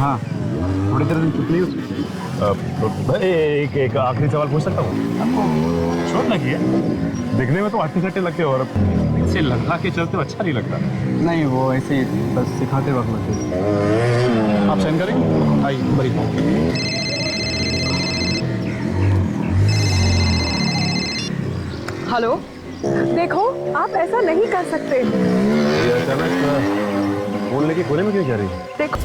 हाँ, थोड़ी देर चुप नहीं उसमें। एक आखिरी सवाल पूछ सकता हूँ? आपको चोट लगी है? दिखने में तो हट्टे सट्टे लगते हो और इसे लगा के चलते हो अच्छा नहीं लगता। नहीं, वो ऐसे ही बस सिखाते वक्त लगती है। आप साइन करेंगे? आइए बड़ी हेलो, देखो आप ऐसा नहीं कर सकते। अचानक फोन लेके कोने में क्यों जा रही है? देखो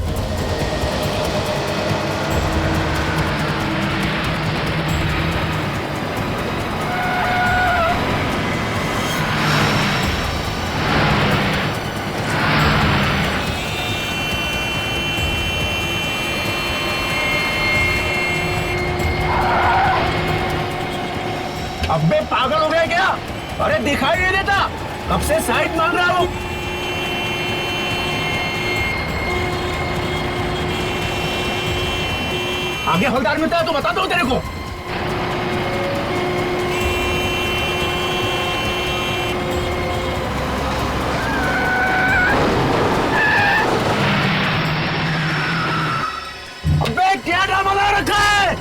अबे पागल हो गया क्या? अरे दिखाई नहीं देता, कब से साइड मांग रहा हूं। आगे हवलदार मिलता है तो बता दो तेरे को। अबे क्या ड्रामा लगा रखा है?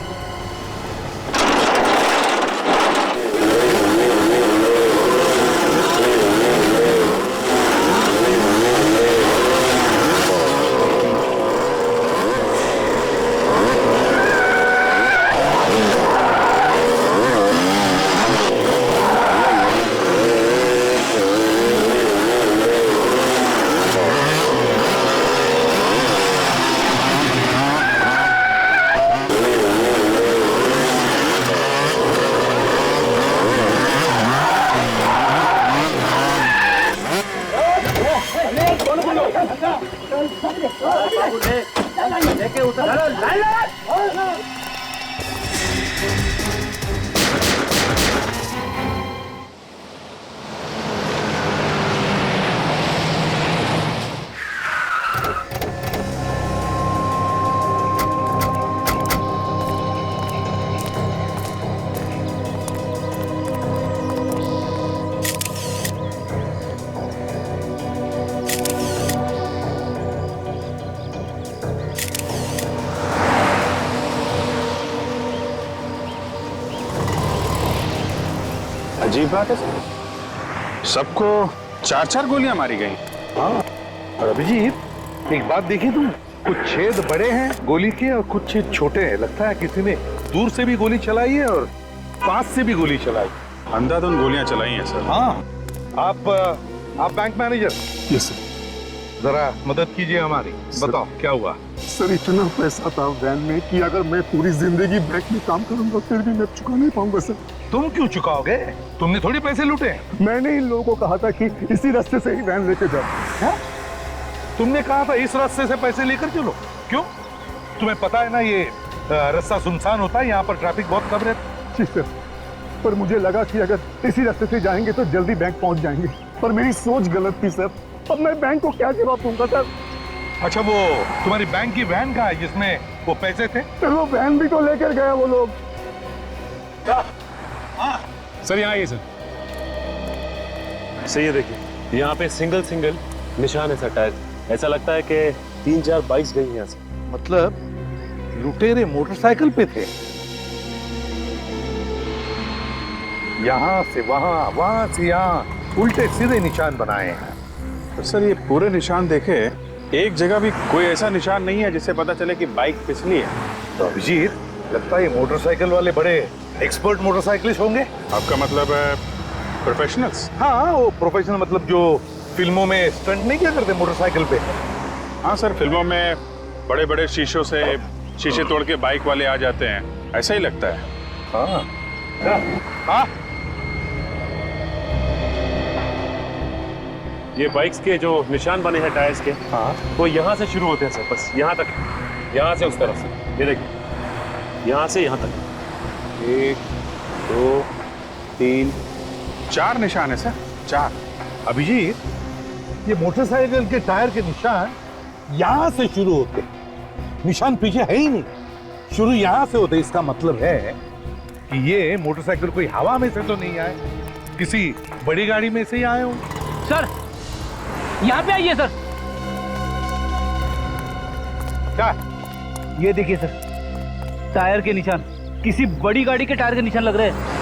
अजीब बात है, सबको 4-4 गोलियां मारी गई। हाँ, और अभिजीत एक बात देखी तुम, कुछ छेद बड़े हैं गोली के और कुछ छेद छोटे हैं। लगता है किसी ने दूर से भी गोली चलाई है और पास से भी गोली चलाई। अंधाधुंध गोलियां चलाई हैं सर। हाँ, आप बैंक मैनेजर, यस सर। जरा मदद कीजिए हमारी। बताओ क्या हुआ? सर इतना पैसा था वैन में कि अगर मैं पूरी जिंदगी बैंक में काम करूंगा फिर भी मैं चुका नहीं पाऊंगा सर। तुम क्यों चुकाओगे? तुमने थोड़ी पैसे लूटे। मैंने इन लोगों को कहा था कि इसी रास्ते से ही वैन लेके जाओ। है? तुमने कहा था इस रास्ते से पैसे लेकर चलो। क्यों? तुम्हें पता है ना ये रास्ता सुनसान होता है, यहाँ पर ट्रैफिक बहुत कम रहता है। जी सर, पर मुझे लगा कि अगर इसी रास्ते से जाएंगे तो जल्दी बैंक पहुंच जाएंगे, पर मेरी सोच गलत थी सर। अब मैं बैंक को क्या जवाब दूंगा सर? अच्छा, वो तुम्हारी बैंक की वैन कहाँ है जिसमें वो पैसे थे? सर वो वैन भी तो लेकर गया वो लोग। सर यहाँ आइए सर। सही है, देखिए यहाँ पे सिंगल निशान है सर टायर। ऐसा लगता है कि 3-4 बाइक्स गई यहाँ से। मतलब लुटेरे मोटरसाइकिल पे थे, यहां से वहां, वहां से यहां, उल्टे सीधे निशान बनाए हैं। तो सर ये पूरे निशान देखे, एक जगह भी कोई ऐसा निशान नहीं है जिससे पता चले कि बाइक फिसली है। तो अभिजीत, लगता है ये मोटरसाइकिल वाले बड़े एक्सपर्ट मोटरसाइकिलिस्ट होंगे। आपका मतलब है प्रोफेशनल्स? हाँ, वो प्रोफेशनल मतलब जो फिल्मों में स्टंट नहीं क्या करते मोटरसाइकिल पे। हाँ सर, फिल्मों में बड़े बड़े शीशों से शीशे तोड़ के बाइक वाले आ जाते हैं, ऐसा ही लगता है। हाँ हाँ, ये बाइक्स के जो निशान बने हैं टायर्स के, हाँ, वो यहाँ से शुरू होते हैं सर, बस यहाँ तक, यहाँ से उस तरफ से। ये देखिए, यहाँ से यहाँ तक 1 2 3 4 निशान है सर, 4। अभिजीत, ये मोटरसाइकिल के टायर के निशान यहां से शुरू होते, निशान पीछे है ही नहीं, शुरू यहां से होते। इसका मतलब है कि ये मोटरसाइकिल कोई हवा में से तो नहीं आए, किसी बड़ी गाड़ी में से ही आए हो। सर यहाँ पे आइए सर। क्या ये देखिए सर, टायर के निशान किसी बड़ी गाड़ी के टायर के निशान लग रहे हैं।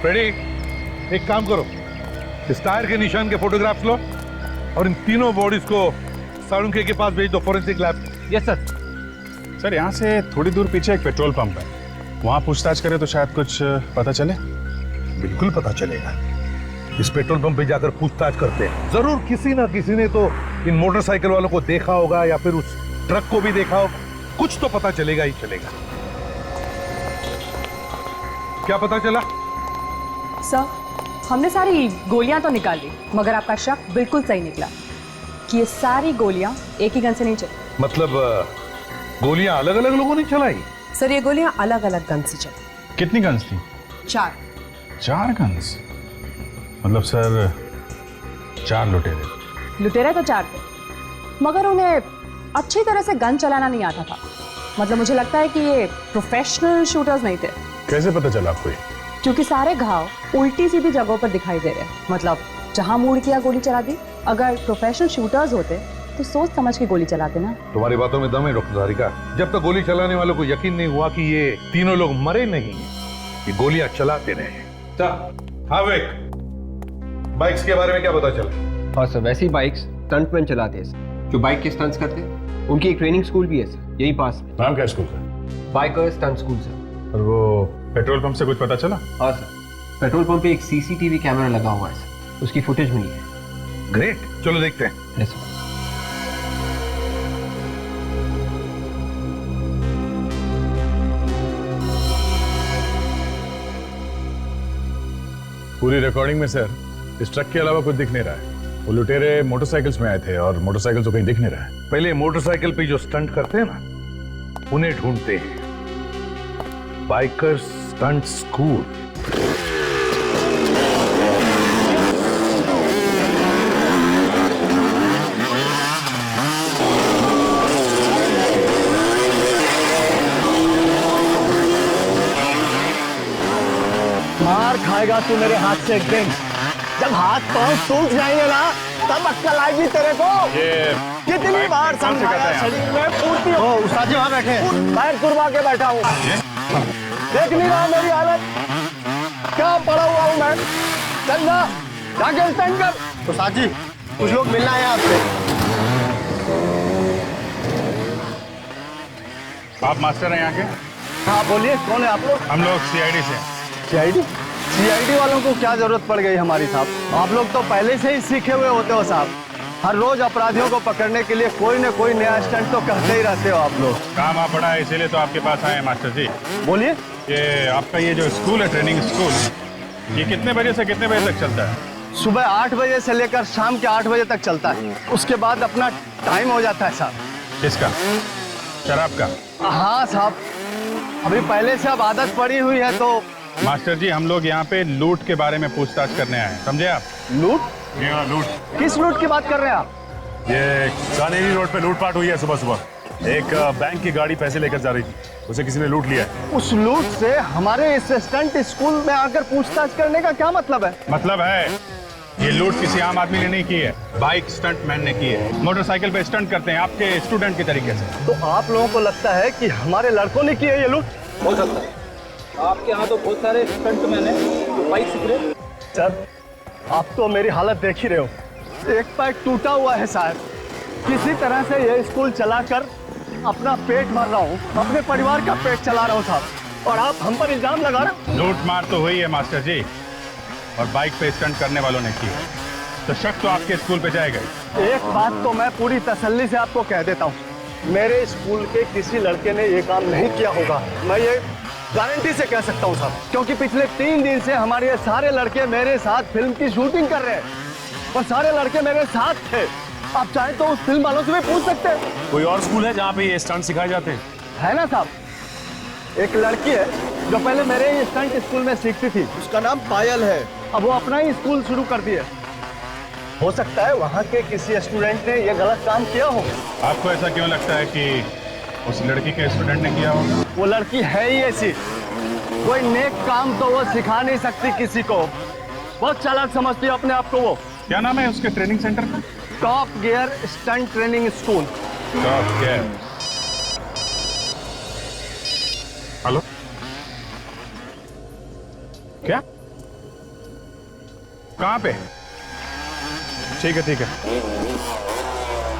फ्रेडी, एक काम करो, इस टायर के निशान के फोटोग्राफ्स लो और इन तीनों बॉडीज को साळुंखे के पास भेज दो, forensic lab. Yes sir. Sir यहाँ से थोड़ी दूर पीछे एक पेट्रोल पंप है, वहाँ पूछताछ करें तो शायद कुछ पता चले। बिल्कुल पता चलेगा। इस पेट्रोल पंप पे जाकर पूछताछ करते हैं, जरूर किसी ना किसी ने तो इन मोटरसाइकिल वालों को देखा होगा या फिर उस ट्रक को भी देखा होगा। कुछ तो पता चलेगा ही चलेगा। क्या पता चला? सर, हमने सारी गोलियां तो निकाल ली, मगर आपका शक बिल्कुल सही निकला कि ये सारी गोलियां एक ही गन से नहीं चली। मतलब गोलियां अलग अलग लोगों ने चलाई? सर, ये गोलियां अलग अलग गन से चली। कितनी गन्स थी? 4। 4 गन्स? मतलब सर 4 लुटेरे? लुटेरे तो 4 थे, मगर उन्हें अच्छी तरह से गन चलाना नहीं आता था। मतलब मुझे लगता है कि ये प्रोफेशनल शूटर्स नहीं थे। कैसे पता चला आपको? क्योंकि सारे घाव उल्टी सीधी जगहों पर दिखाई दे रहे हैं। मतलब जहां मूड किया गोली चला दी। अगर प्रोफेशनल शूटर्स होते तो सोच समझ के गोली चलाते ना। तुम्हारी बातों में दम है डॉक्टर धारिका। जब तक गोली चलाने वालों को यकीन नहीं हुआ कि ये तीनों लोग मरे नहीं, ये गोलियां चलाते रहे। हाँ विक, बाइक्स के बारे में क्या पता चला? हाँ सर, वैसी बाइक्स स्टंटमैन चलाते हैं सर, जो बाइक के स्टंट्स करते हैं। उनकी एक ट्रेनिंग स्कूल भी है सर, यही पास में। नाम क्या स्कूल का? Biker stunt school sir. और वो पेट्रोल पंप से कुछ पता चला? हाँ सर, पेट्रोल पंप पे एक सीसीटीवी कैमरा लगा हुआ है सर, उसकी फुटेज मिली है। ग्रेट, चलो देखते हैं। Yes sir. पूरी रिकॉर्डिंग में सर इस ट्रक के अलावा कुछ दिख नहीं रहा है। वो लुटेरे मोटरसाइकिल्स में आए थे और मोटरसाइकिल तो कहीं दिख नहीं रहा है। पहले मोटरसाइकिल पे जो स्टंट करते हैं ना, उन्हें ढूंढते हैं। Biker stunt school. मार खाएगा तू मेरे हाथ से एक दिन। जब हाथ पांव टूट जाएंगे ना, तब अक्कल आएगी तेरे को। ये कितनी बार समझाया, शरीर में पूर्ति हो। उस्ताद जी वहां बैठे हैं, पैर कुर्बा के बैठा हूँ। देख नहीं रहा मेरी हालत, क्या पड़ा हुआ हूँ मैं। चल ना, जाके स्टैंड कर। उस्ताद जी कुछ लोग मिलना है आपसे। आप मास्टर हैं यहाँ के? हाँ बोलिए, कौन है आप लोग? हम लोग सीआईडी से हैं। सीआईडी वालों को क्या जरूरत पड़ गई हमारी साहब? आप लोग तो पहले से ही सीखे हुए होते हो साहब। हर रोज अपराधियों को पकड़ने के लिए कोई न कोई नया स्टंट तो करते ही रहते हो आप लोग। काम आप बड़ा है, इसीलिए तो आपके पास आए हैं मास्टर जी। बोलिए। ये आपका ये जो स्कूल है, ट्रेनिंग स्कूल, ये कितने बजे से कितने बजे तक चलता है? सुबह 8 बजे से लेकर शाम के 8 बजे तक चलता है। उसके बाद अपना टाइम हो जाता है साहब। किसका? शराब का? हाँ साहब, अभी पहले से अब आदत पड़ी हुई है तो। मास्टर जी, हम लोग यहाँ पे लूट के बारे में पूछताछ करने आए हैं, समझे आप? लूट? लूट। किस लूट की बात कर रहे हैं आप? ये कानेरी रोड पे लूटपाट हुई है सुबह सुबह। एक बैंक की गाड़ी पैसे लेकर जा रही थी, उसे किसी ने लूट लिया है। उस लूट से हमारे इस स्टंट स्कूल में आकर पूछताछ करने का क्या मतलब है? मतलब है, ये लूट किसी आम आदमी ने नहीं की है, बाइक स्टंट मैन ने की है। मोटरसाइकिल पे स्टंट करते हैं आपके स्टूडेंट की तरीके से। तो आप लोगों को लगता है कि हमारे लड़कों ने की है ये लूट? हो सकता है। आपके यहाँ तो बहुत सारे स्टंटमैन हैं, बाइक सीख रहे। सर, आप तो मेरी हालत देख ही रहे हो। एक पैर टूटा हुआ है साहब। किसी तरह से ये स्कूल चलाकर अपना पेट भर रहा हूँ, अपने परिवार का पेट चला रहा हूँ साहब, और आप हम पर इल्जाम लगा रहे हो। लूट मार तो हुई है मास्टर जी, और बाइक पे स्टंट करने वालों ने की है, तो शक तो आपके स्कूल पे जाएगा। एक बात तो मैं पूरी तसल्ली से आपको कह देता हूँ, मेरे स्कूल के किसी लड़के ने ये काम नहीं किया होगा। मैं ये गारंटी से कह सकता हूँ साहब, क्योंकि पिछले 3 दिन से हमारे ये सारे लड़के मेरे साथ फिल्म की शूटिंग कर रहे हैं, और सारे लड़के मेरे साथ थे। आप चाहें तो उस फिल्म वालों से भी पूछ सकते हैं। कोई और स्कूल है जहाँ पे ये स्टंट सिखाए जाते हैं? है ना साहब, एक लड़की है जो पहले मेरे ही स्टंट स्कूल में सीखती थी, उसका नाम पायल है। अब वो अपना ही स्कूल शुरू कर दिया। हो सकता है वहाँ के किसी स्टूडेंट ने ये गलत काम किया हो। आपको ऐसा क्यों लगता है कि उस लड़की के स्टूडेंट ने किया होगा? वो लड़की है ही ऐसी, कोई नेक काम तो वो सिखा नहीं सकती किसी को। बहुत चालाक समझती है अपने आप को वो। क्या नाम है उसके ट्रेनिंग सेंटर का? Top gear stunt training school. Top gear. Hello, क्या? कहाँ पे? ठीक है ठीक है,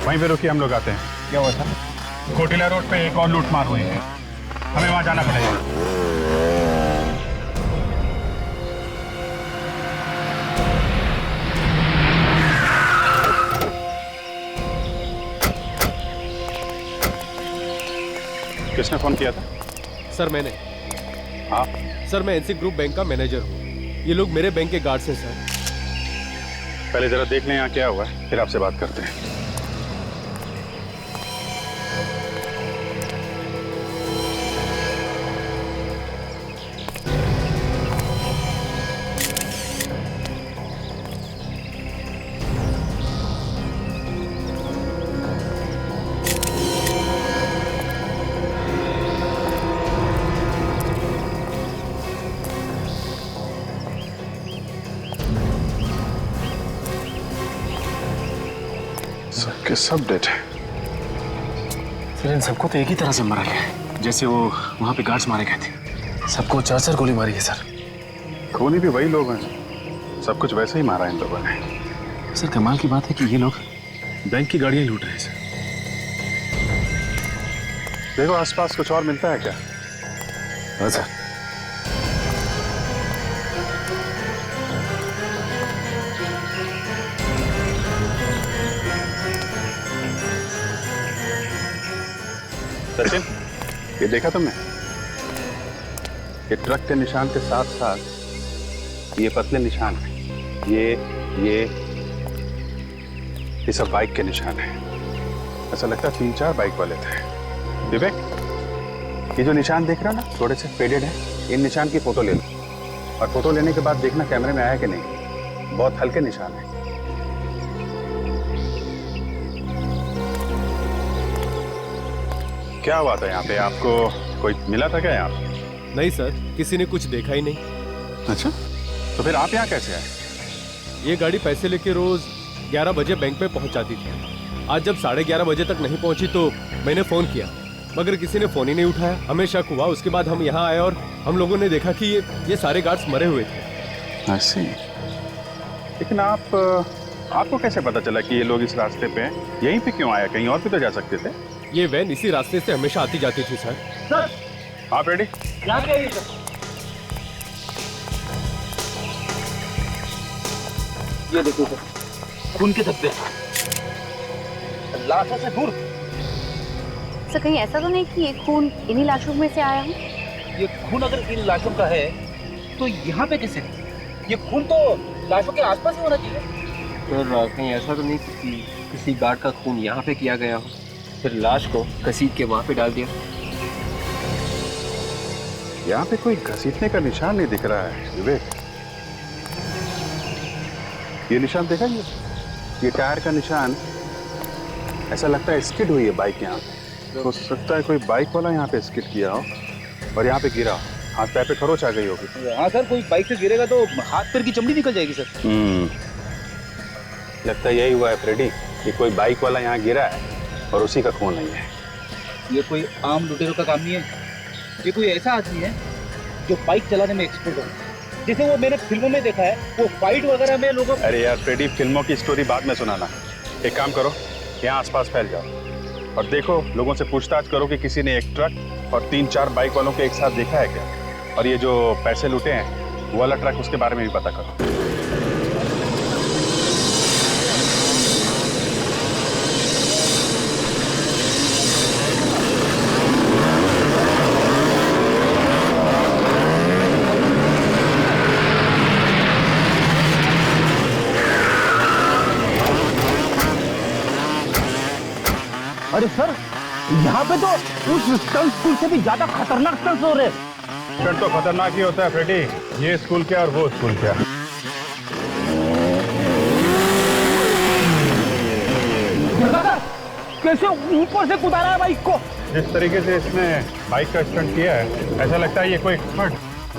वहीं पे रुकिए, हम लोग आते हैं। क्या हुआ था? कोटिला रोड पे एक और लूटमार हुई है, हमें वहां जाना पड़ेगा। किसने फोन किया था? सर मैंने। हाँ सर, मैं एनसी ग्रुप बैंक का मैनेजर हूँ। ये लोग मेरे बैंक के गार्ड्स हैं सर। पहले जरा देख लें यहाँ क्या हुआ है, फिर आपसे बात करते हैं। सबके सब डेड है। फिर इन सबको तो एक ही तरह से मारा गया है, जैसे वो वहां पे गार्ड्स मारे गए थे। सबको 4-4 गोली मारी है सर। खूनी भी वही लोग हैं, सब कुछ वैसे ही मारा इन लोगों ने। सर कमाल की बात है कि ये लोग बैंक की गाड़ियां लूट रहे हैं सर। देखो आसपास कुछ और मिलता है क्या? हाँ सर। सचिन, ये देखा तुमने? ये ट्रक के निशान के साथ साथ ये पतले निशान हैं। ये सब बाइक के निशान हैं। ऐसा लगता है 3-4 बाइक वाले थे। विवेक, ये जो निशान देख रहा ना, थोड़े से फेडेड है, इन निशान की फोटो ले लो और फोटो लेने के बाद देखना कैमरे में आया कि नहीं। बहुत हल्के निशान है। क्या हुआ था यहाँ पे? आपको कोई मिला था क्या यहाँ? नहीं सर, किसी ने कुछ देखा ही नहीं। अच्छा, तो फिर आप यहाँ कैसे आए? ये गाड़ी पैसे लेके रोज 11 बजे बैंक में पहुंच जाती थी। आज जब 11:30 बजे तक नहीं पहुंची तो मैंने फोन किया, मगर किसी ने फोन ही नहीं उठाया। हमें शक हुआ, उसके बाद हम यहाँ आए और हम लोगों ने देखा कि ये सारे गार्ड्स मरे हुए थे। ऐसे? लेकिन आपको कैसे पता चला कि ये लोग इस रास्ते पे हैं? यहीं पे क्यों आया? कहीं और भी तो जा सकते थे। ये वैन इसी रास्ते से हमेशा आती जाती थी सर। सर आप रेडी? ये देखो सर, खून के धब्बे, लाशों से दूर। सर कहीं ऐसा तो नहीं कि ये खून इन्हीं लाशों में से आया हो? ये खून अगर इन लाशों का है तो यहाँ पे कैसे? ये खून तो लाशों के आसपास ही होना चाहिए। सर कहीं ऐसा तो नहीं कि किसी गार्ड का खून यहाँ पे किया गया हो, फिर लाश को घसीट के वहाँ पे डाल दिया? यहाँ पे कोई घसीटने का निशान नहीं दिख रहा है विवेक। ये निशान देखा? ये टायर का निशान, ऐसा लगता है स्किड हुई है बाइक यहाँ पे। हो सकता है कोई बाइक वाला यहाँ पे स्किड किया हो और यहाँ पे गिरा हो, हाथ पैर पे खरोच आ गई होगी। हाँ सर, कोई बाइक से गिरेगा तो हाथ पैर की चमड़ी निकल जाएगी सर। लगता है यही हुआ है फ्रेडी, कि कोई बाइक वाला यहाँ गिरा है और उसी का खून नहीं है। ये कोई आम लुटेरों का काम नहीं है, ये कोई ऐसा आदमी है जो बाइक चलाने में एक्सपर्ट हो। जैसे वो मैंने फिल्मों में देखा है, वो फाइट वगैरह में लोगों। अरे यार फ्रेडी, फिल्मों की स्टोरी बाद में सुनाना। एक काम करो, यहाँ आसपास फैल जाओ और देखो, लोगों से पूछताछ करो कि किसी ने एक ट्रक और 3-4 बाइक वालों के एक साथ देखा है क्या, और ये जो पैसे लूटे हैं वो वाला ट्रक, उसके बारे में भी पता करो। अरे सर, यहाँ पे तो उस स्टंट स्कूल से भी ज्यादा खतरनाक स्टंट्स हो रहे हैं। स्टंट तो खतरनाक ही होता है फ्रेडी, ये स्कूल क्या और वो स्कूल क्या। कैसे ऊपर से कुदारा है बाइक को? जिस तरीके से इसने बाइक का स्टंट किया है, ऐसा लगता है ये कोई एक्सपर्ट।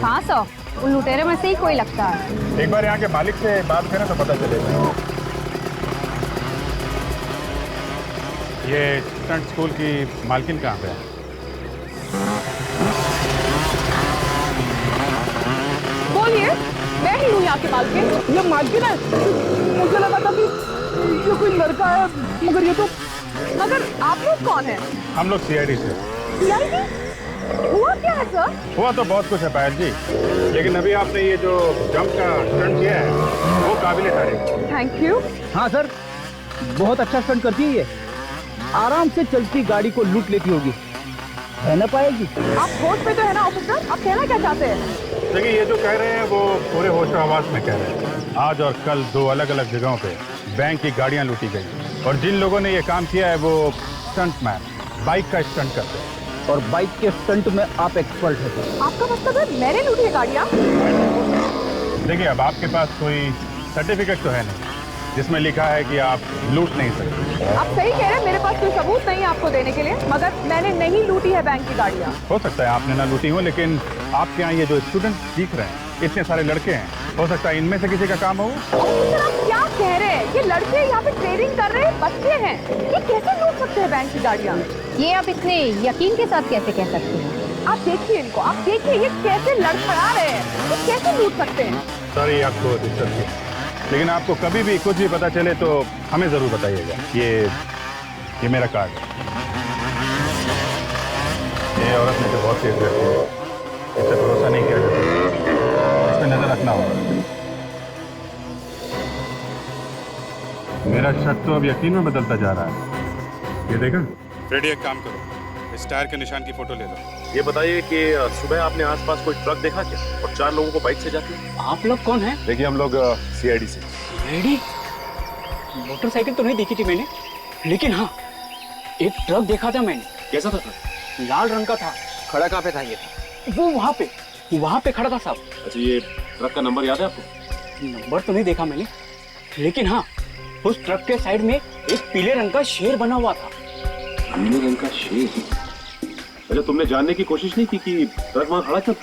हाँ सर, उन लुटेरे में से ही कोई लगता है। एक बार यहाँ के मालिक से बात करें तो पता चलेगा। ये स्टंट स्कूल की मालकिन कहाँ पे है? बोलिए, मैं ही हूँ यहाँ की मालकिन। ये मालकिन है? मुझे लगा था कि ये कोई लड़का है, मगर ये तो। मगर आप लोग कौन हैं? हम लोग सीआईडी से। सीआईडी? हुआ क्या है सर? हुआ तो बहुत कुछ है पायल जी, लेकिन अभी आपने ये जो जंप का स्टंट किया है वो काबिले तारीफ। Thank you. हाँ सर, बहुत अच्छा स्टंट करती है ये। आराम से चलती गाड़ी को लूट लेती होगी, है ना पाएगी? आप होश में तो है ना ऑफिसर? आप कहना क्या चाहते हैं? देखिए, ये जो कह रहे हैं वो पूरे होशो हवास में कह रहे हैं। आज और कल 2 अलग-अलग जगहों पे बैंक की गाड़ियां लूटी गई और जिन लोगों ने ये काम किया है वो स्टंटमैन, बाइक का स्टंट करते हैं। और बाइक के स्टंट में आप एक्सपर्ट हैं। आपका मतलब है मैंने लूटी है गाड़ियाँ? देखिए, अब आपके पास कोई सर्टिफिकेट तो है नहीं जिसमें लिखा है कि आप लूट नहीं सकते। आप सही कह रहे हैं, मेरे पास कोई सबूत नहीं है आपको देने के लिए, मगर मैंने नहीं लूटी है बैंक की गाड़ियाँ। हो सकता है आपने ना लूटी हो, लेकिन आपके यहाँ ये जो स्टूडेंट सीख रहे हैं, इतने सारे लड़के हैं, हो सकता है इनमें से किसी का काम हो। ऑफिसर, आप क्या कह रहे हैं? ये लड़के यहाँ पे ट्रेनिंग कर रहे हैं, बच्चे हैं, ये कैसे लूट सकते हैं बैंक की गाड़ियाँ? ये आप इतने यकीन के साथ कैसे कह सकते हैं? आप देखिए इनको, आप देखिए ये कैसे लड़खड़ा रहे हैं, ये कैसे लूट सकते हैं? सॉरी आपको डिस्टर्ब किया, लेकिन आपको कभी भी कुछ भी पता चले तो हमें जरूर बताइएगा। ये मेरा कार्ड है। ये औरत में तो बहुत तेज रहती है, इससे भरोसा नहीं किया जाता, इस पर नजर रखना होगा। मेरा शक तो अब यकीन में बदलता जा रहा है। ये देखा रेडी, एक काम करो, इस टायर के निशान की फोटो ले लो। ये बताइए कि सुबह आपने आसपास कोई ट्रक देखा क्या, और 4 लोगों को बाइक से जाते? आप लोग कौन हैं? देखिए, हम लोग सीआईडी से। रेडी? मोटरसाइकिल तो नहीं देखी थी मैंने, लेकिन हाँ, एक ट्रक देखा था मैंने। कैसा था ट्रक? लाल रंग का था। खड़ा कहाँ पे था ये? वो वहाँ पे खड़ा था साहब। अच्छा, ये ट्रक का नंबर याद है आपको? नंबर तो नहीं देखा मैंने, लेकिन हाँ, उस ट्रक के साइड में एक पीले रंग का शेर बना हुआ था। पीले रंग का शेर? अच्छा, तुमने जानने की कोशिश नहीं की कि ट्रक वहाँ खड़ा था?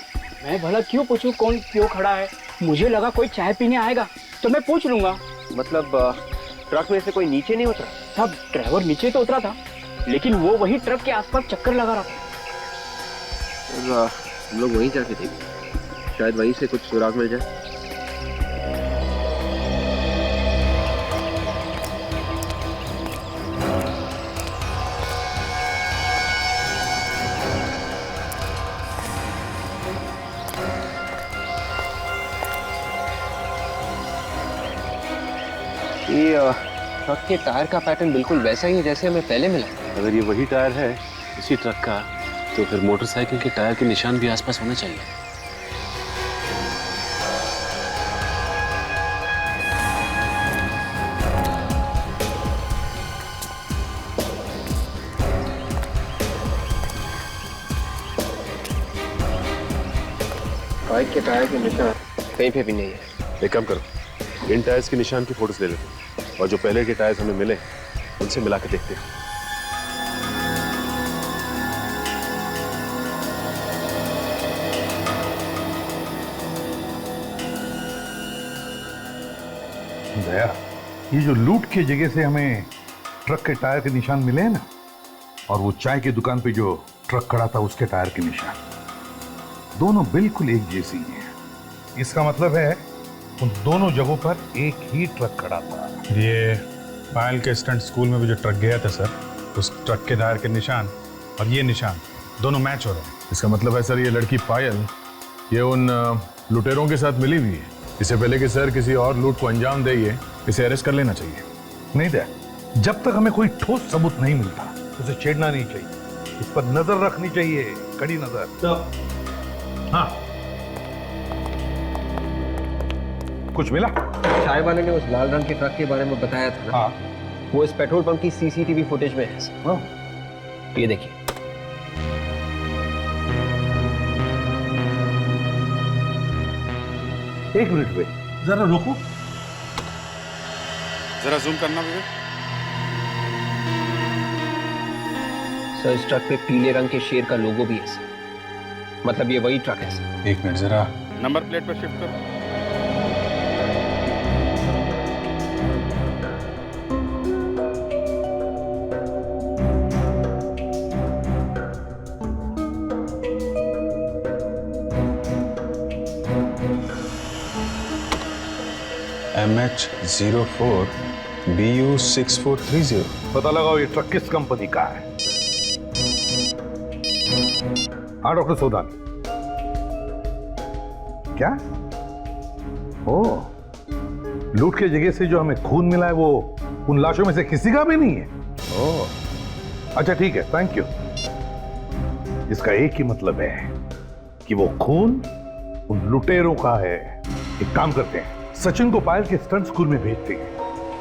मैं भला क्यों पूछूं कौन क्यों खड़ा है? मुझे लगा कोई चाय पीने आएगा तो मैं पूछ लूंगा। मतलब ट्रक में से कोई नीचे नहीं उतरा? साहब, ड्राइवर नीचे तो उतरा था, लेकिन वो वही ट्रक के आसपास चक्कर लगा रहा था। हम लोग वहीं जाके देखें, शायद वहीं से कुछ सुराग मिल जाए। ये ट्रक के टायर का पैटर्न बिल्कुल वैसा ही है जैसे हमें पहले मिला। अगर ये वही टायर है इसी ट्रक का, तो फिर मोटरसाइकिल के टायर के निशान भी आसपास होने चाहिए। बाइक के टायर के निशान कहीं पे भी नहीं है। एक काम करो, इन टायर्स के निशान की फोटोज ले लेते हैं और जो पहले के टायर्स हमें मिले उनसे मिला के देखते हैं। दया, ये जो लूट की जगह से हमें ट्रक के टायर के निशान मिले हैं ना, और वो चाय की दुकान पे जो ट्रक खड़ा था उसके टायर के निशान, दोनों बिल्कुल एक जैसी हैं। इसका मतलब है उन दोनों जगहों पर एक ही ट्रक खड़ा था। ये पायल के स्टंट स्कूल में भी जो ट्रक गया था सर, उस ट्रक के टायर के निशान और ये निशान दोनों मैच हो रहे हैं। इसका मतलब है सर, ये लड़की पायल ये उन लुटेरों के साथ मिली हुई है। इससे पहले कि सर किसी और लूट को अंजाम दे, इसे अरेस्ट कर लेना चाहिए। नहीं दया, जब तक हमें कोई ठोस सबूत नहीं मिलता उसे छेड़ना नहीं चाहिए, इस पर नजर रखनी चाहिए, कड़ी नजर। हाँ, कुछ मिला? चाय वाले ने उस लाल रंग के ट्रक के बारे में बताया था ना? हाँ, वो इस पेट्रोल पंप की सीसीटीवी फुटेज में है। ये देखिए। एक मिनट वे, जरा रुको। जरा जूम करना भी। सर, इस ट्रक पे पीले रंग के शेर का लोगो भी है सर। मतलब ये वही ट्रक है सर। एक मिनट, जरा नंबर प्लेट पर शिफ्ट करो। MH04BU6430। पता लगाओ ये ट्रक किस कंपनी का है। हाँ डॉक्टर सोधान, क्या? ओ, लूट के जगह से जो हमें खून मिला है वो उन लाशों में से किसी का भी नहीं है। ओ, अच्छा ठीक है, थैंक यू। इसका एक ही मतलब है कि वो खून उन लुटेरों का है। एक काम करते हैं, सचिन को पायल के स्टंट स्कूल में भेजते हैं।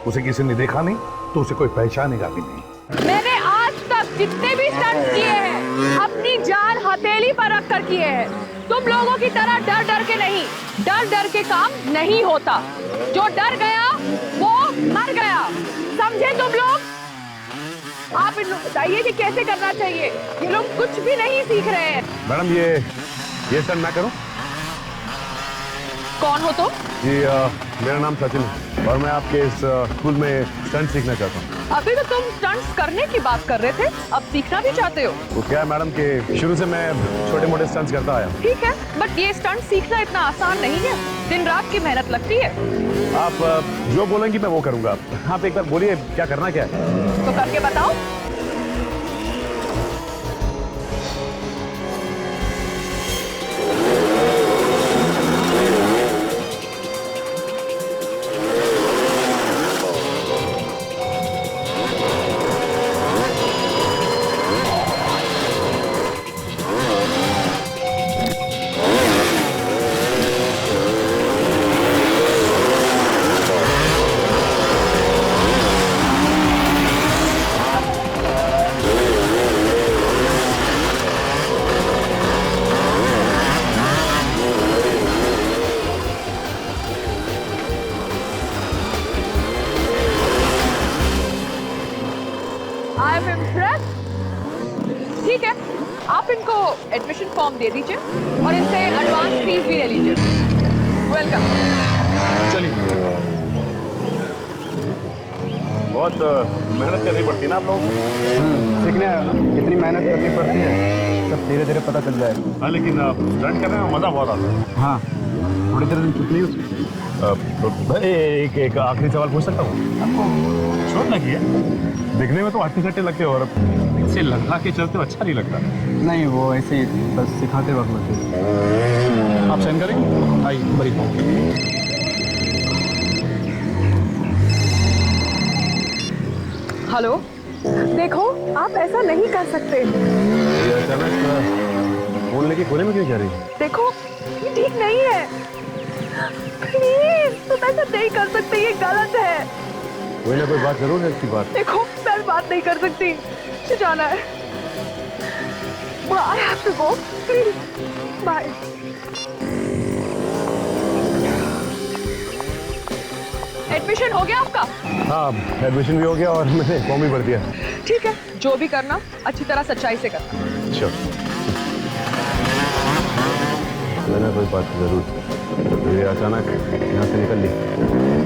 उसे किसी ने देखा नहीं तो उसे कोई पहचानेगा भी नहीं। मैंने आज तक जितने भी स्टंट्स किए हैं अपनी जान हथेली पर रख कर किए हैं। तुम लोगों की तरह डर डर के नहीं, डर डर के काम नहीं होता। जो डर गया वो मर गया, समझे तुम लोग? आप इन लोग बताइए कि कैसे करना चाहिए। ये लोग कुछ भी नहीं सीख रहे हैं। मैडम ये स्टंट मैं करूं? कौन हो तुम? जी मेरा नाम सचिन है और मैं आपके इस स्कूल में स्टंट सीखना चाहता हूँ। अभी तो तुम स्टंट्स करने की बात कर रहे थे, अब सीखना भी चाहते हो? वो क्या है मैडम कि शुरू से मैं छोटे मोटे स्टंट्स करता आया हूँ। ठीक है, बट ये स्टंट सीखना इतना आसान नहीं है। दिन रात की मेहनत लगती है। आप जो बोलेंगी मैं वो करूंगा। आप एक बार बोलिए क्या करना क्या है? तो करके बताओ। ठीक है, आप इनको एडमिशन फॉर्म दे दीजिए और इनसे एडवांस फीस भी ले लीजिए। वेलकम। चलिए, बहुत मेहनत करनी पड़ती है ना आप लोगों को। सीखने कितनी मेहनत करनी पड़ती है सब धीरे धीरे पता चल जाएगा। हाँ लेकिन स्टंट करने में मजा बहुत आता है। हाँ, थोड़ी देर कितनी एक आखिरी सवाल पूछ सकता हूँ? शोर ना किए, दिखने में तो हट्टे कट्टे लगते हो और इसे लगा के चलते हो अच्छा नहीं लगता। नहीं, वो ऐसे ही बस सिखाते वक्त लगते। आप साइन करेंगे? आइए बड़ी हेलो, देखो आप ऐसा नहीं कर सकते। अचानक बोलने की कोने में क्यों जा रही है? देखो ये ठीक नहीं है, प्लीज तुम ऐसा नहीं कर सकते, ये गलत है। कोई ना कोई बात जरूर है इसकी बात। देखो मैं बात नहीं कर सकती, मुझे जाना है। I have to go, please. Bye. Admission हो गया आपका? हाँ, एडमिशन भी हो गया और मैंने फॉर्म भी भर दिया। ठीक है, जो भी करना अच्छी तरह सच्चाई से करना। अच्छा, मैंने कोई बात जरूर। तो ये अचानक यहाँ से निकल ली,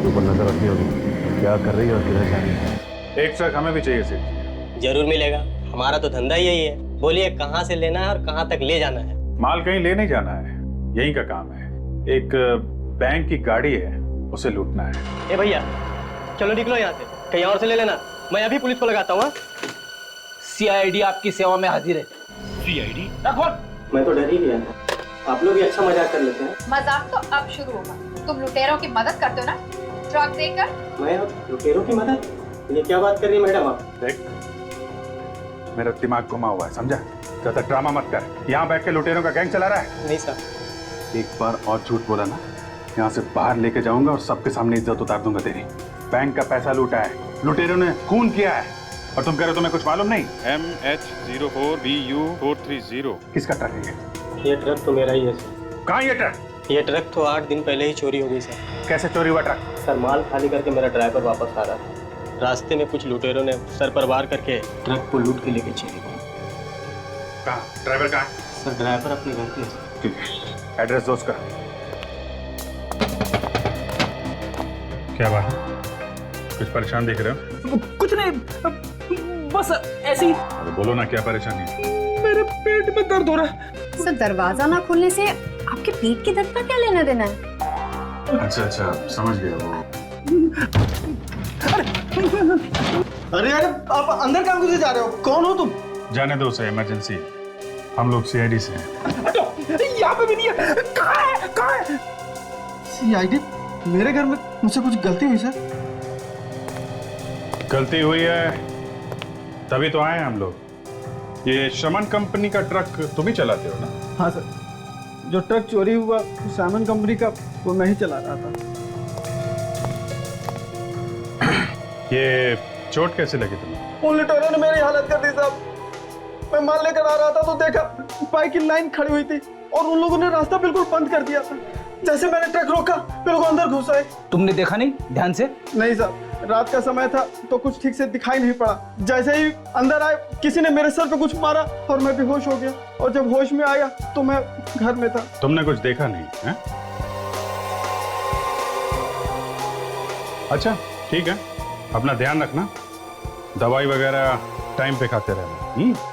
ऊपर नजर रखनी होगी क्या कर रही है और किधर जा रही है। एक ट्रक हमें भी चाहिए सिर्फ। जरूर मिलेगा, हमारा तो धंधा ही यही है। बोलिए कहाँ से लेना है और कहाँ तक ले जाना है? माल कहीं ले नहीं जाना है, यहीं का काम है। एक बैंक की गाड़ी है, उसे लूटना है। ए भैया चलो निकलो यहाँ से, कहीं और से ले लेना। मैं अभी पुलिस को लगाता हूँ। CID आपकी सेवा में हाजिर है। CID? मैं तो डर ही गया था, आप लोग भी अच्छा मजाक कर लेते हैं। मजाक तो अब शुरू होगा। तुम लुटेरों की मदद करते हो ना ट्रक देकर। मैं लुटेरों की मदद? ये क्या बात कर रही है मैडम आप? देख, मेरा दिमाग घुमा हुआ है, समझा? ज्यादा ड्रामा मत कर। यहाँ बैठ के लुटेरों का गैंग चला रहा है? नहीं सर। एक बार और झूठ बोला ना, यहाँ से बाहर लेके जाऊंगा और सबके सामने इज्जत उतार दूंगा तेरी। बैंक का पैसा लूटा है, लुटेरों ने खून किया है और तुम कह रहे हो तुम्हें कुछ मालूम नहीं? MH04BU430। किसका ट्रक है ये ट्रक तो मेरा ही है सर। कहाँ ये ट्रक? ये ट्रक तो 8 दिन पहले ही चोरी हो गई सर। कैसे चोरी हुआ ट्रक? सर माल खाली करके मेरा ड्राइवर वापस आ रहा था, रास्ते में कुछ लुटेरों ने सर पर वार करके ट्रक को लूट के लेके चले गए। कहाँ? ड्राइवर कहाँ? सर ड्राइवर अपने घर पे है। ठीक है, एड्रेस दो उसका। क्या बात है, कुछ परेशान दिख रहे हो? कुछ नहीं, बस ऐसी। अरे बोलो ना, क्या परेशानी है? मेरे पेट में दर्द हो रहा है। सर दरवाजा ना खोलने से आपके पेट के दर्द का क्या लेना देना है? अच्छा, समझ गया। वो अरे यार आप अंदर काम कैसे जा रहे हो? कौन हो तुम? जाने दो उसे, इमरजेंसी। हम लोग सीआईडी से हैं। यहाँ पे भी नहीं है। कहाँ है? कहाँ है? सीआईडी? मेरे घर में मुझसे कुछ गलती हुई सर? गलती हुई है तभी तो आए हैं हम लोग। ये शमन कंपनी का ट्रक तुम ही चलाते हो ना? हाँ सर, जो ट्रक चोरी हुआ सामन कंपनी का वो मैं ही चला रहा था। ये चोट कैसे लगी तुम्हें? उन लुटेरों ने मेरी हालत कर दी साहब। मैं माल लेकर आ रहा था तो देखा बाइक की लाइन खड़ी हुई थी और उन लोगों ने रास्ता बिल्कुल बंद कर दिया था। जैसे मैंने ट्रक रोका फिर वो अंदर घुस आए। तुमने देखा नहीं ध्यान से? नहीं साहब, रात का समय था तो कुछ ठीक से दिखाई नहीं पड़ा। जैसे ही अंदर आए किसी ने मेरे सर पे कुछ मारा और मैं बेहोश हो गया और जब होश में आया तो मैं घर में था। तुमने कुछ देखा नहीं है? अच्छा ठीक है, अपना ध्यान रखना, दवाई वगैरह टाइम पे खाते रहना।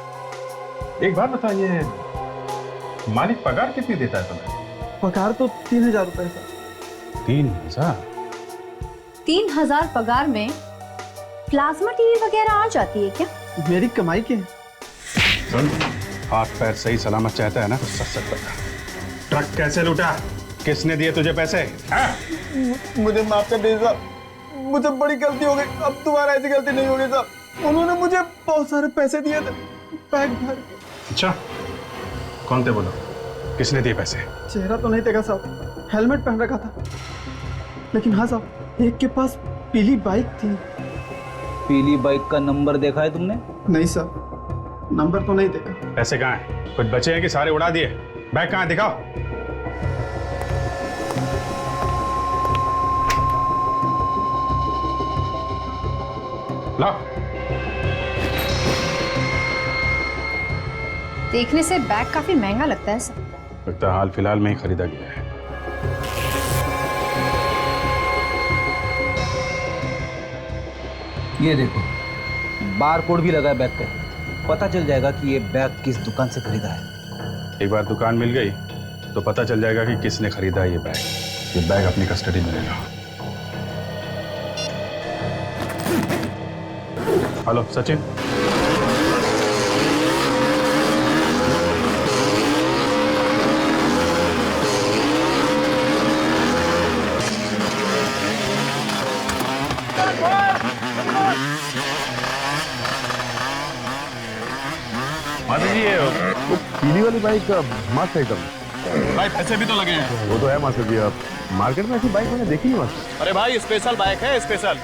एक बात बताइए, मालिक पगार कितनी देता है तुम्हें? पगार तो 3000 रुपए सर। 3000? 3000 पगार में प्लाज्मा टीवी वगैरह आ जाती है क्या? मेरी कमाई के सुन, हाथ पैर सही सलामत चाहता है ना तो सच सच बता, ट्रक कैसे लूटा? किसने दिए तुझे पैसे? मुझे माफ कर दीजिए साहब, मुझे बड़ी गलती हो गई। अब दोबारा ऐसी गलती नहीं होगी साहब। उन्होंने मुझे बहुत सारे पैसे दिए थे बैग भर के। अच्छा कौन थे बोलो, किसने दिए पैसे? चेहरा तो नहीं देखा साहब, हेलमेट पहन रखा था। लेकिन हाँ साहब, एक के पास पीली बाइक थी। पीली बाइक का नंबर देखा है तुमने? नहीं सर, नंबर तो नहीं देखा। पैसे कहाँ हैं? कुछ बचे हैं कि सारे उड़ा दिए? बैग कहाँ है, दिखाओ। लाओ। देखने से बैग काफी महंगा लगता है सर। लगता है हाल फिलहाल में ही खरीदा गया है। ये देखो, बार कोड भी लगा है बैग पे। पता चल जाएगा कि ये बैग किस दुकान से खरीदा है। एक बार दुकान मिल गई तो पता चल जाएगा कि किसने खरीदा है ये बैग। ये बैग अपनी कस्टडी में लेना। हेलो सचिन। माता जी, ये वो पीली वाली बाइक मस्त है एकदम। भाई पैसे भी तो लगे हैं। वो तो है मास्टर जी, आप मार्केट में ऐसी बाइक मैंने देखी नहीं मास्टर। अरे भाई स्पेशल बाइक है, स्पेशल।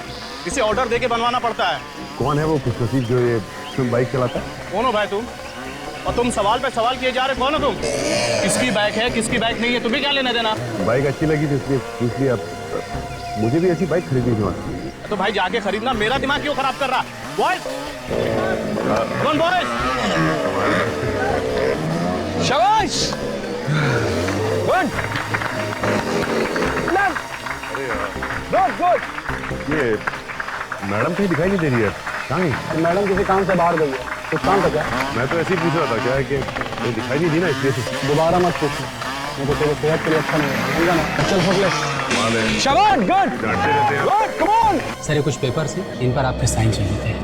इसे ऑर्डर देके बनवाना पड़ता है। कौन है वो खुशनसीब जो ये बाइक चलाता है? कौन हो भाई तुम? और तुम सवाल पे सवाल किए जा रहे, कौन हो तुम? किसकी बाइक है किसकी बाइक नहीं है, तुम्हें क्या लेना देना? बाइक अच्छी लगी थी इसलिए अब मुझे भी ऐसी बाइक खरीदनी थी मास्टर। तो भाई जाके खरीदना, मेरा दिमाग क्यों खराब कर रहा? बॉयज, कौन बॉयज? शाबाश, गुड, गुड। ये मैडम कहीं दिखाई नहीं दे रही है, कहाँ गई? मैडम किसी काम से बाहर गई है। कुछ काम था क्या? मैं तो ऐसे ही पूछ रहा था, क्या है कि वो दिखाई नहीं दी ना इसलिए। दोबारा मत पूछो, मुझे तेरे सेहत के लिए अच्छा नहीं है। समझा ना? चल फोक ले। शाबाश, गुड, डांटते रहते हैं। Good, come on. सर ये कुछ पेपर्स हैं, इन पर आपके साइन चाहिए थे।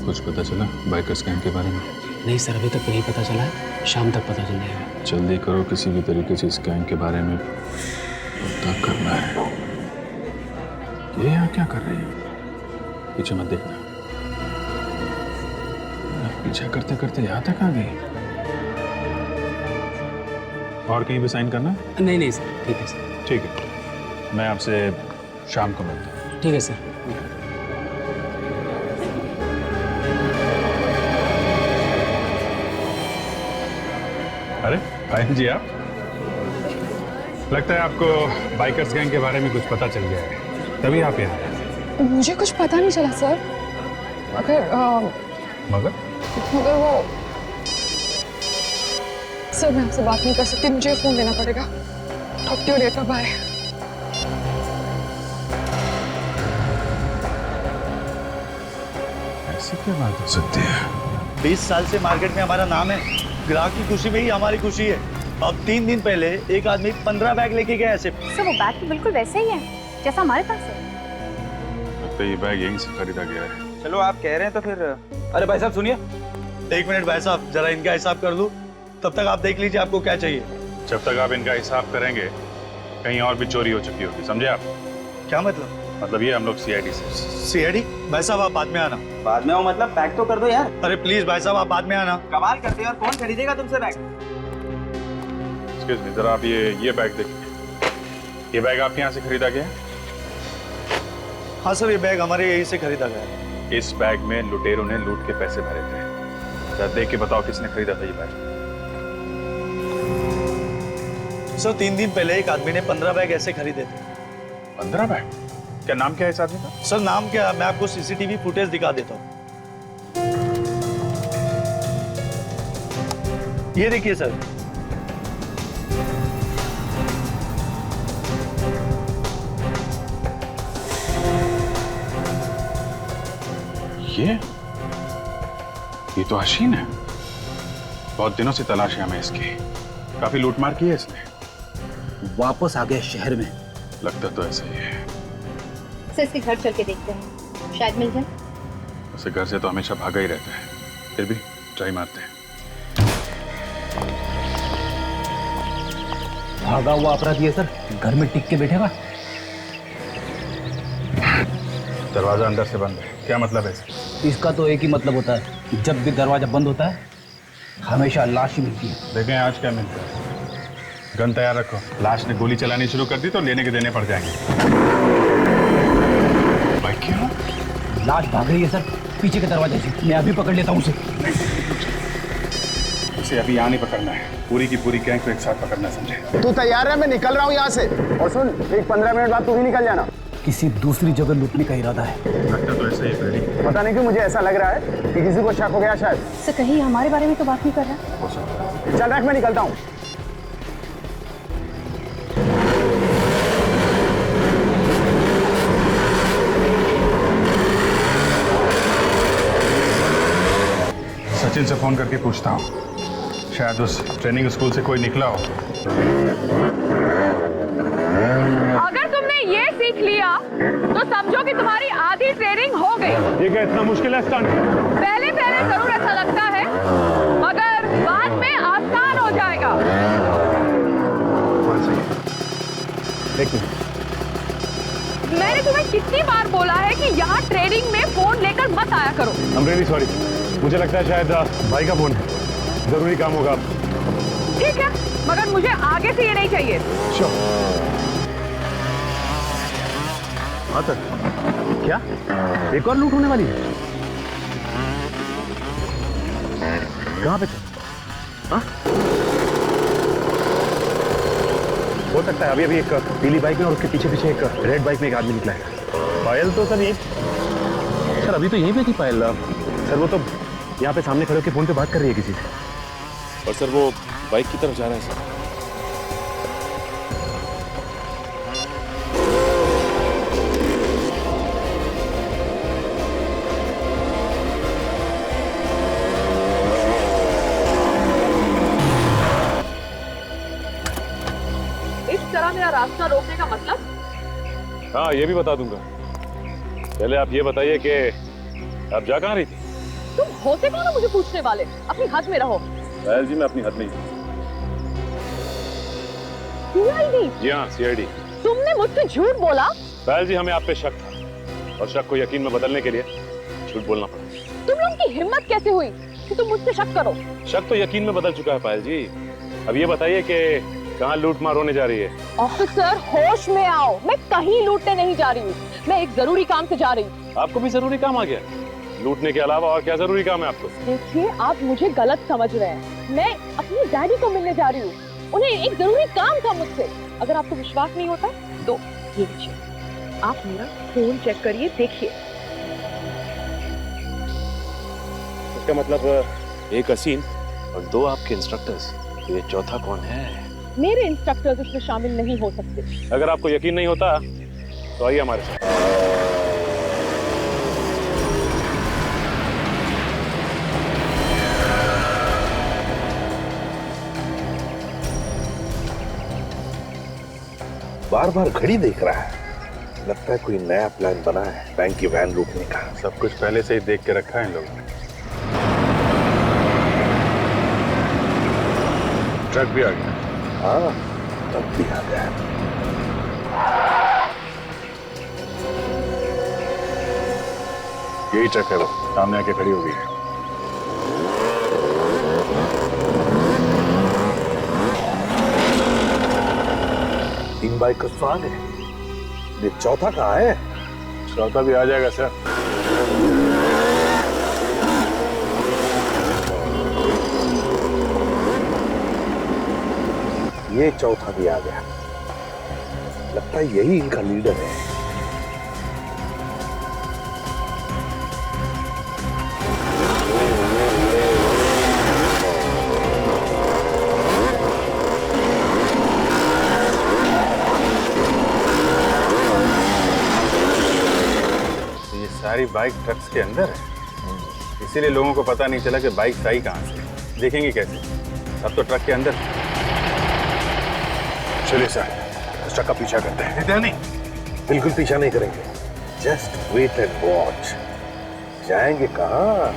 कुछ पता चला बाइकर्स गैंग के बारे में? नहीं सर, अभी तक नहीं पता चला है, शाम तक पता चल जाएगा। जल्दी करो, किसी भी तरीके से इस गैंग के बारे में पता करना है। ये यहाँ क्या कर रही है? पीछे मत देखना। पीछे करते करते यहाँ तक आ गई। और कहीं भी साइन करना? नहीं नहीं सर, ठीक है सर। ठीक है, मैं आपसे शाम को मिलता हूँ। ठीक है सर। अरे भाई जी, आप लगता है आपको बाइकर्स गैंग के बारे में कुछ पता चल गया है, तभी आप यहाँ आए। मुझे कुछ पता नहीं चला सर, मगर वो सर मैं आपसे बात नहीं कर सकती, मुझे फोन देना पड़ेगा। Talk to you later, bye. ऐसी क्या बात हो सकती है? 20 साल से मार्केट में हमारा नाम है, ग्राहक की खुशी में ही हमारी खुशी है। अब 3 दिन पहले एक आदमी 15 बैग लेके गया ऐसे। सर वो बैग तो बिल्कुल वैसे ही है जैसा हमारे पास है। लगता है ये बैग यहीं से खरीदा गया है। चलो आप कह रहे हैं तो फिर अरे भाई साहब सुनिए। 1 मिनट भाई साहब, जरा इनका हिसाब कर लूं, तब तक आप देख लीजिए आपको क्या चाहिए। जब तक आप इनका हिसाब करेंगे कहीं और भी चोरी हो चुकी होगी, समझे आप? क्या मतलब? मतलब ये हम लोग सीआईडी से। सीआईडी? भाई साहब आप बाद में आना। बाद में आओ मतलब पैक तो कर दो यार। अरे प्लीज भाई साहब आप बाद में आना। कमाल करते हैं और कौन खरीदेगा तुमसे बैग? एक्सक्यूज मी, जरा आप ये बैग देखिए। ये बैग आपके यहाँ से खरीदा गया है? हाँ सर, ये बैग हमारे यहीं से खरीदा गया है। इस बैग में लुटेरों ने लूट के पैसे भरे थे। जरा देख के बताओ किसने खरीदा था ये बैग? सर 3 दिन पहले एक आदमी ने 15 बैग ऐसे खरीदे थे। 15 बैग? क्या नाम क्या है इस आदमी का? सर नाम क्या, मैं आपको सीसीटीवी फुटेज दिखा देता हूँ। ये देखिए सर। ये तो हसीन है। बहुत दिनों से तलाश है हमें इसकी। काफी लूटमार की है इसने। वापस आ गया शहर में। लगता तो ऐसा ही है। सर इसके घर चल के देखते हैं, शायद मिल जाए। उसे घर से तो हमेशा भागा ही रहता है, फिर भी ट्राई मारते हैं। भागा हुआ अपराधी है सर, घर में टिक के बैठेगा। दरवाजा अंदर से बंद है, क्या मतलब है? इसका तो एक ही मतलब होता है, जब भी दरवाजा बंद होता है हमेशा लाश ही मिलती है। देखें आज क्या मिलता है। गन तैयार रखो, लाश ने गोली चलानी शुरू कर दी तो लेने के देने पड़ जाएंगे। भाई क्यों? लाश भाग रही है सर, पीछे के दरवाजे से। मैं अभी पकड़ लेता हूँ उसे। उसे अभी यहाँ नहीं पकड़ना है, पूरी की पूरी गैंग को एक साथ पकड़ना, समझे? तू तैयार है? मैं निकल रहा हूँ यहाँ से। और सुन, एक 15 मिनट बाद तू भी निकल जाना। किसी दूसरी जगह लूटने का इरादा है। लगता तो ऐसा ही है। पता नहीं क्यों मुझे ऐसा लग रहा है कि किसी को शक हो गया शायद। सर कहीं हमारे बारे में तो बात नहीं कर रहा? चल रख, मैं निकलता हूँ। सचिन से फोन करके पूछता हूँ, शायद उस ट्रेनिंग स्कूल से कोई निकला हो। अगर तुमने ये सीख लिया तो समझो कि तुम्हारी आधी ट्रेनिंग हो गई। ये क्या इतना मुश्किल है स्टंट? पहले पहले जरूर ऐसा लगता है, मगर बाद में आसान हो जाएगा। मैंने तुम्हें कितनी बार बोला है कि यहाँ ट्रेनिंग में फोन लेकर मत आया करो। I'm really sorry. मुझे लगता है शायद भाई का फोन है, जरूरी काम होगा। ठीक है, मगर मुझे आगे से ये नहीं चाहिए। हाँ सर, क्या एक और लूट होने वाली है? कहाँ पे? हाँ? हो सकता है अभी अभी एक पीली बाइक में और उसके पीछे पीछे एक रेड बाइक में एक आदमी निकला है। पायल तो सर ये सर अभी तो यहीं पे थी पायल। सर वो तो यहाँ पे सामने खड़े होकर फोन पे बात कर रही है किसी से। और सर वो बाइक की तरफ जा रहा है सर। इस तरह मेरा रास्ता रोकने का मतलब? हाँ ये भी बता दूंगा। पहले आप ये बताइए कि आप जा कहाँ रही थी? तुम होते कौन हो मुझे पूछने वाले? अपनी हद में रहो। पायल जी मैं अपनी हद में ही हूँ। सीआईडी? जी हाँ सीआईडी। तुमने मुझसे झूठ बोला? पायल जी हमें आप पे शक था और शक को यकीन में बदलने के लिए झूठ बोलना पड़ा। तुम लोगों की हिम्मत कैसे हुई कि तुम मुझसे शक करो? शक तो यकीन में बदल चुका है पायल जी। अब ये बताइए कि कहाँ लूट मार होने जा रही है? ऑफिसर होश में आओ, मैं कहीं लूटने नहीं जा रही हूँ, मैं एक जरूरी काम से जा रही हूँ। आपको भी जरूरी काम आ गया? लूटने के अलावा और क्या जरूरी काम है आपको? देखिए आप मुझे गलत समझ रहे हैं, मैं अपनी डैडी को मिलने जा रही हूँ, उन्हें एक जरूरी काम था मुझसे। अगर आपको विश्वास नहीं होता तो ये लीजिए, आप मेरा फोन चेक करिए, देखिए। इसका मतलब एक हसीन और 2 आपके इंस्ट्रक्टर्स, ये चौथा कौन है? मेरे इंस्ट्रक्टर्स इसमें शामिल नहीं हो सकते। अगर आपको यकीन नहीं होता तो आइए हमारे साथ। बार बार घड़ी देख रहा है। लगता है कोई नया प्लान बना है बैंक की वैन लूटने का। सब कुछ पहले से ही देख के रखा है इन लोगों ने। ट्रक भी आ गया। हाँ, ट्रक भी आ गया। यही ट्रक है, वो सामने आके खड़ी हो गई है। तीन बाइक तो आ गए, ये चौथा कहाँ है? चौथा भी आ जाएगा सर। ये चौथा भी आ गया। लगता है यही इनका लीडर है। सारी बाइक ट्रक्स के अंदर है, इसीलिए लोगों को पता नहीं चला कि बाइक आई कहां से। देखेंगे कैसे? अब तो ट्रक के अंदर। चलिए सर, उस ट्रक का पीछा करते हैं। नहीं, बिल्कुल पीछा नहीं करेंगे। Just wait and watch. जाएंगे कहाँ?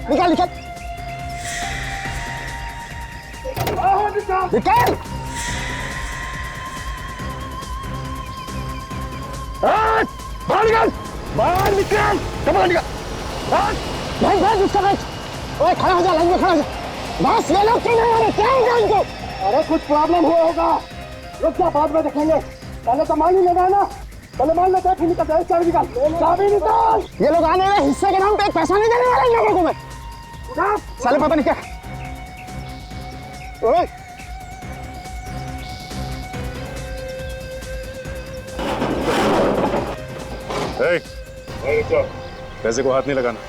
निकाल निकाल निकाल। बाहर निकाल, बाहर निकाल, बाहर निकाल। भाई भाई उसका भाई, ओए खड़ा हो जा, लाइन में खड़ा हो जा। बस ये लोग क्यों नहीं आ रहे? क्या है इनको? अरे कुछ प्रॉब्लम हुआ होगा, रुक जा, बाद में देखेंगे। पहले तो मान ही लेना है ना, पहले मान लेते हैं, फिर निकलते हैं। चाबी निकाल, चाबी निकाल। ये लोग आने वाले हिस्से के नाम पे एक पैसा नहीं देने वाले इन लोगों को मैं। साले पापा ने क्या? ओए पैसे को हाथ नहीं लगाना।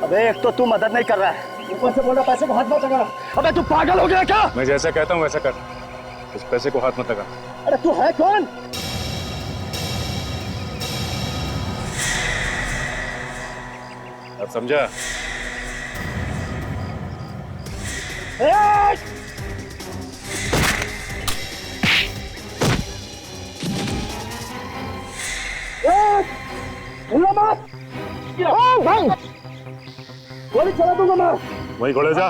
अबे एक तो तू मदद नहीं कर रहा है, ऊपर से बोल रहा पैसे को हाथ मत लगा। अबे तू पागल हो गया क्या? मैं जैसा कहता हूँ वैसा कर, उस पैसे को हाथ मत लगा। अरे तू है कौन? अब समझा? भाई गोली चला दूंगा मैं। वहीं खड़े जा,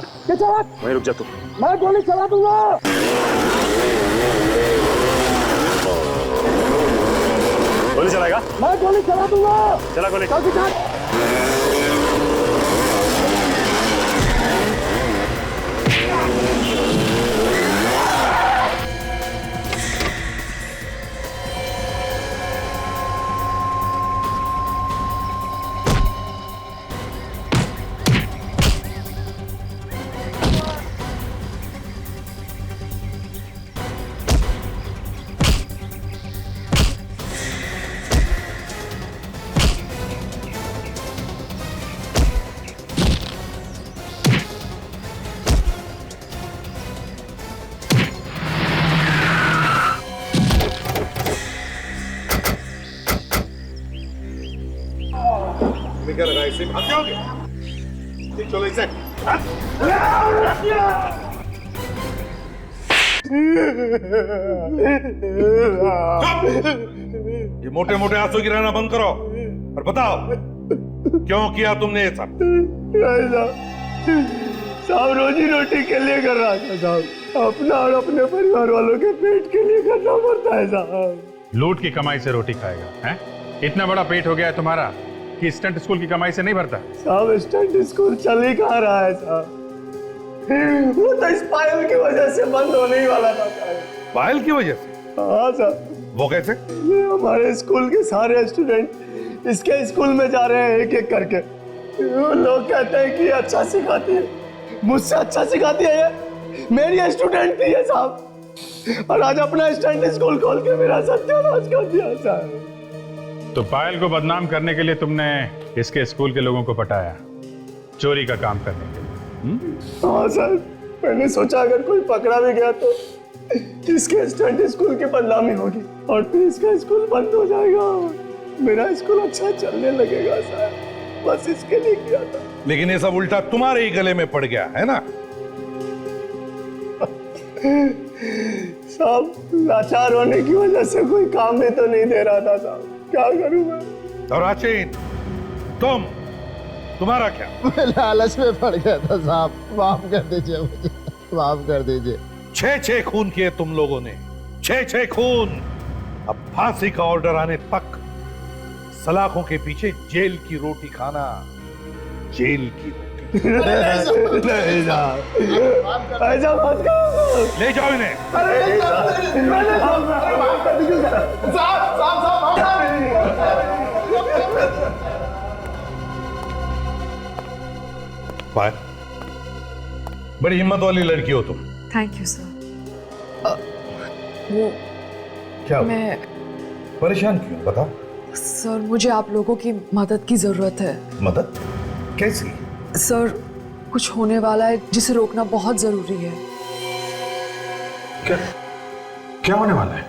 वहीं रुक जा तू। मैं गोली चला दूंगा। गोली चलाएगा? मैं गोली चला दूंगा। चला गोली। चल दिखा। क्या लगा इसे? भाग जाओगे? चलो इसे। ये मोटे मोटे आंसू गिराना बंद करो और बताओ क्यों किया तुमने ये सब? साहब रोजी रोटी के लिए कर रहा था साहब, अपना और अपने परिवार वालों के पेट के लिए करना पड़ता है साहब। लूट की कमाई से रोटी खाएगा हैं? इतना बड़ा पेट हो गया है तुम्हारा कि स्टंट स्कूल की कमाई से नहीं भरता? साहब स्टंट स्कूल चल ही कहाँ रहा है साहब, वो तो इस पायल की वजह से बंद होने ही वाला था साहब। पायल की वजह से? हाँ साहब। वो कैसे? ये हमारे स्कूल के सारे स्टूडेंट इसके स्कूल में जा रहे हैं एक एक करके। वो लोग कहते हैं कि अच्छा सिखाती है, मुझसे अच्छा सिखाती है ये, मेरी स्टूडेंट थी ये साहब, और आज अपना स्टंट स्कूल खोल के मेरा सत्यानाश कर दिया साहब। तो पायल को बदनाम करने के लिए तुमने इसके स्कूल के लोगों को पटाया, चोरी का काम करने के लिए? हाँ सर, मैंने सोचा अगर कोई पकड़ा भी गया तो इसके स्टंट स्कूल की बदनामी होगी और फिर इसका स्कूल बंद हो जाएगा, मेरा स्कूल अच्छा चलने लगेगा सर, बस इसके लिए किया था। लेकिन ये सब उल्टा तुम्हारे ही गले में पड़ गया है ना? साहब लाचार होने की वजह से कोई काम भी तो नहीं दे रहा था साहब, क्या करूं मैं? और राचिन, तुम्हारा क्या? मैं लालच में पड़ गया था साहब, माफ कर दीजिए मुझे, माफ कर दीजिए। 6 खून किए तुम लोगों ने, 6 खून। अब फांसी का ऑर्डर आने तक सलाखों के पीछे जेल की रोटी खाना, जेल की रोटी। नहीं साहब, ऐसा मत करो। ले जाओ इन्हें। अरे मैंने माफ कर दीजिए साहब, पायल, बड़ी हिम्मत वाली लड़की हो तुम। Thank you sir. वो क्या मैं परेशान क्यों, बता। सर मुझे आप लोगों की मदद की जरूरत है। मदद? कैसी? सर कुछ होने वाला है जिसे रोकना बहुत जरूरी है। क्या होने वाला है?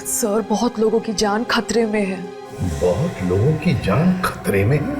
सर बहुत लोगों की जान खतरे में है। बहुत लोगों की जान खतरे में है?